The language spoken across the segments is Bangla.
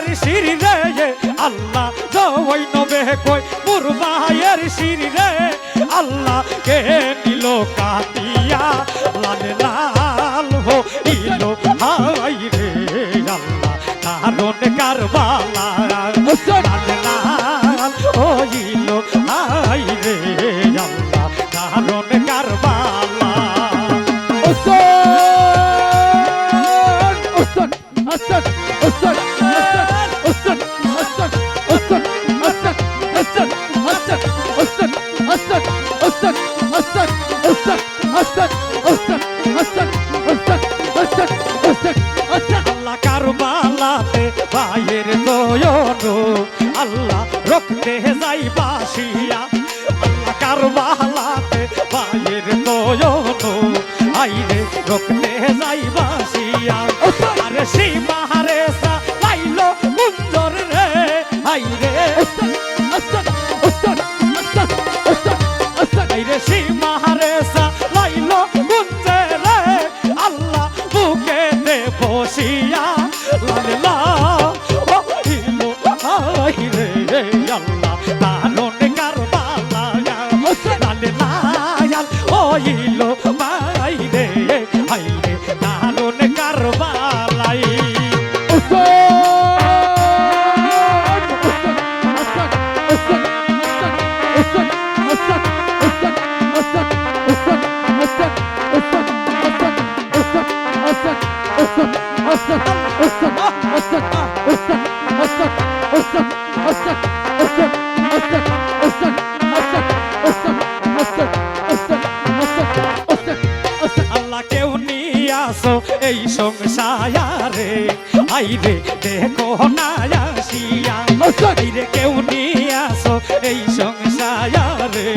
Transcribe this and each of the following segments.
ভাইয়ের শিরি রে আল্লাহ জয় নবে কই মোর ভাইয়ের শিরি রে আল্লাহ কে নিল কাটিয়া লাল লাল হইল হাই রে আল্লাহ কারণ কারবালা লাল লাল হইল হাই রে আল্লাহ কারণ কারবালা আল্লাহ কারবালাতে ভাইয়ের নয়ন আল্লাহ রক্তে যাই বাসিয়া আল্লাহ কারবালাতে ভাইয়ের নয়ন আইরে রক্তে যাই বাসিয়া আরে সীমাহারে লাইল কুঞ্জর রে আইরে আইরে সীমাহারে লাইল কুঞ্জে রে আল্লাহ বুকে দে বসিয়া লাল্লা হইল আইরে আল্লাহ দারুন কারবালা লাল্লা হইল মাইরে আইরে দারুন কারবালাই আল্লাহ কেউ নিয়ে আসো এই সংসারে আইরে দেখো না আসিয়া আইরে কেউ নিয়ে আসো এই সংসারে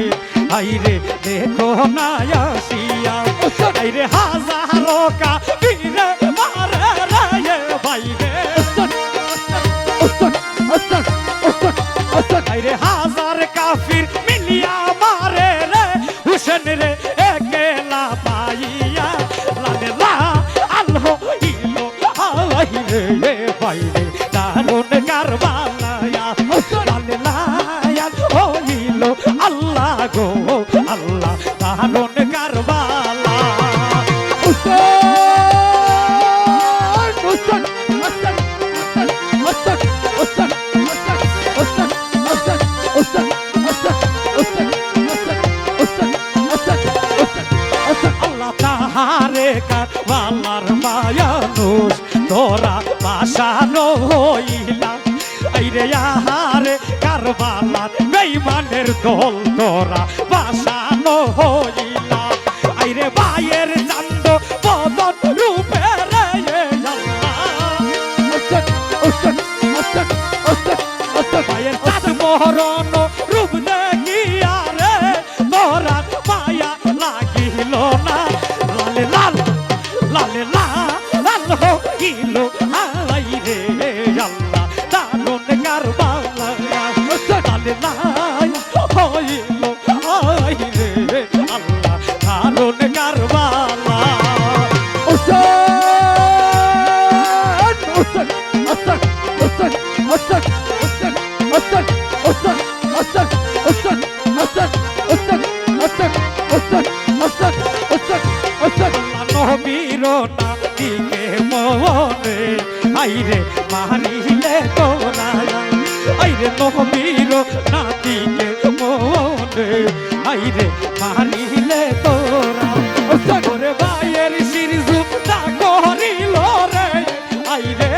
আইরে দেখো না আসিয়া আইরে হাজারো কাফিরে মারে রে ভাইরে আইরে হাজার কাফির মিলিয়া মারে রে হুসেন রে একেলা পাইয়া লালে লা আল্লাহ ইলো আইরে রে ভাইরে দারুন কারবালা লালে লা হইলো আল্লাহ গো আল্লাহ দারুন কারবালা আল্লাহ তাহারে কারবালার মায়ানুষ তোরা বাসানো হইলা আইরে আহারে কারবালার বেঈমানের দল তোরা বাসানো হইলা আইরে ভাইয়ের চান্দ বদন রূপে রে ভাইয়ের চাঁদ মহরণ রূপ দেখিয়া রে তোরা মায়া লাগিল না লালে লাল লালে লাল হইল আইরে আল্লাহ দারুন কারবালা লালে লাল হইল আইরে আল্লাহ দারুন কারবালা নবীর নাতিকে মনে আইরে মারিলে তোরা আইরে নবীর নাতিকে মনে আইরে মারিলে তোরা ওরে ভাইয়ের শিরজু তা করিল রে আইরে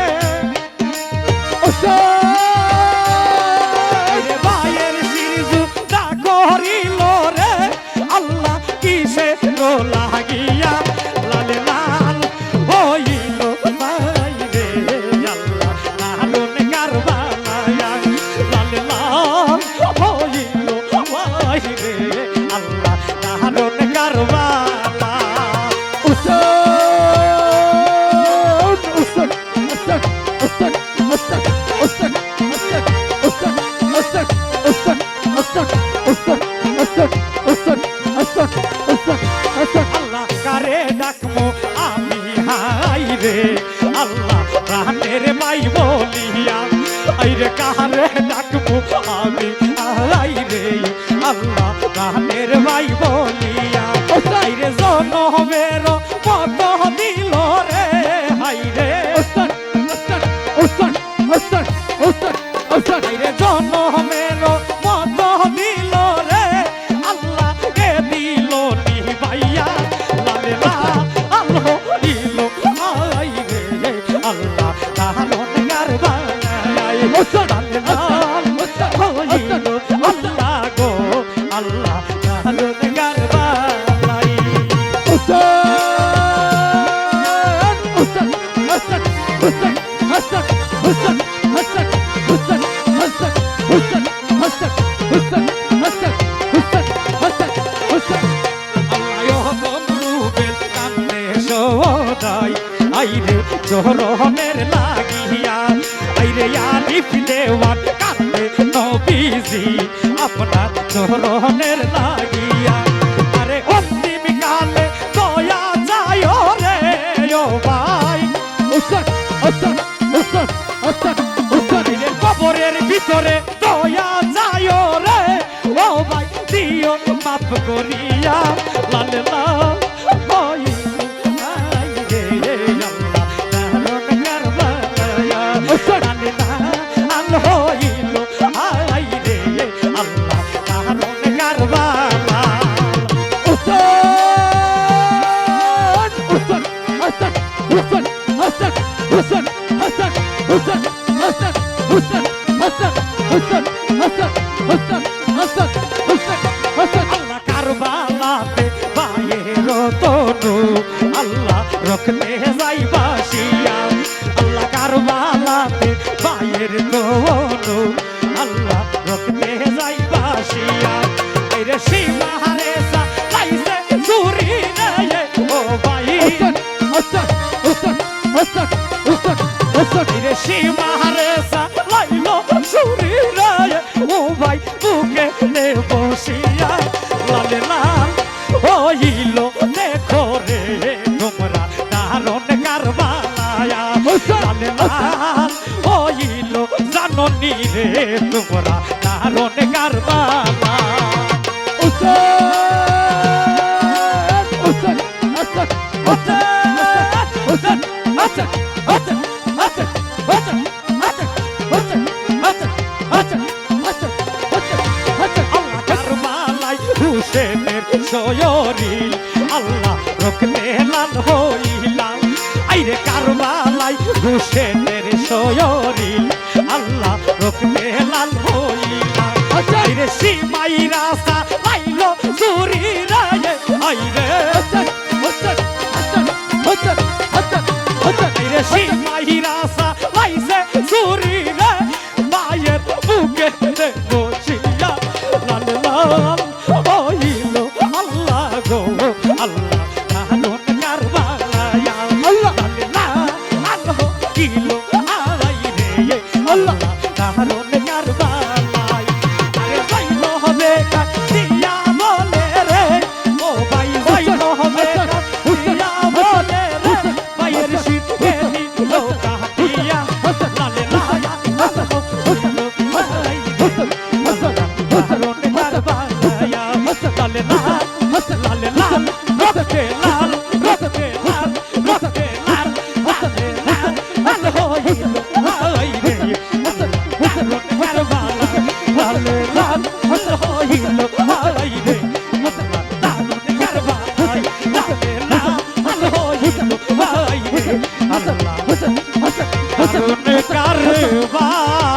আইরে ভাইয়ের শিরজু তা করিল রে আল্লাহ কিসে লাগিয়া লালে লাল হইল মাইরে আল্লাহ দারুন কারবালা লালে লাল হইল মাইরে আল্লাহ দারুন কারবালা আল্লাহ কারে ডাকমো আমি হাই রে আল্লাহ প্রাণের মাই বলিয়া আইরে কারে ডাকবো আমি আইরে আল্লাহ গানের ভাই বলিয়া আইরে জনমের কত দিল রে হাইরে আইরে জনমের কত দিল রে আল্লাহ কে দিল নিভাইয়া লালে লা আল্লাহ দিল আইরে আল্লাহ কারণ গারবা লালে লা হইল আল্লাহ গো আল্লাহ কারণ গারবা লাই আইরে জোহরমের লাগিয়া আইরে আলিফ দেওয়ান কান্দে নবীজি আপনার জোহরমের লাগিয়া আরে অন্তিম কালে দয়া যায় রে ও ভাই আইরে কবরের ভিতরে দয়া যায় রে ও ভাই দিও মাফ করিয়া লালে লা আল্লাহ রখতে যাই বাসিয়া আল্লাহ কারবালাতে বাইয়ের তনু আল্লাহ রখতে যাই বাসিয়া আইরে সীমাহারে সা লাইছে চুরি রে ও ভাই আইরে সীমাহারে সা লাইলো চুরি রে ও ভাই বুকে নে বসিয়া লালে লাল হইল দেখো রে তোমরা দারুণ কারবালায়া লালে লাল হইল জাননি রে তোমরা দারুণ কারবালা হুসেনের শয়রিল আল্লাহ রখতে লাল হইলাম আইরে কারবালাই হুসেনের শয়রিল আল্লাহ রখতে লাল হইলাম আইরে সীমাইরা সা লাইলো চুরি রে আইরে আইরে সীমাইরা সা লাইছে চুরি রে মায়ের বুকে রে বসিয়া লাল লাল হইল আল্লাহ গো আল্লাহ কারণ কারবালায়া আল্লাহ আল্লাহ হইল আইরে আল্লাহ কারণ কারবালাই আরে যাইল হবে দিয়া বলে রে ও ভাই যাইল হবে দিয়া বলে রে ভাইয়ের শীতে দিল কাটিয়া লালে লায়া আল্লাহ হইল কারণ কারবালায়া লালে লাল লালে লাল রক্তে লাল রক্তে লাল রক্তে লাল লালে লাল লাল হইল আইরে কারণ কারবালা লালে লাল হইল আইরে কারণ কারবালা লালে লাল হইল আইরে কারণ কারবালা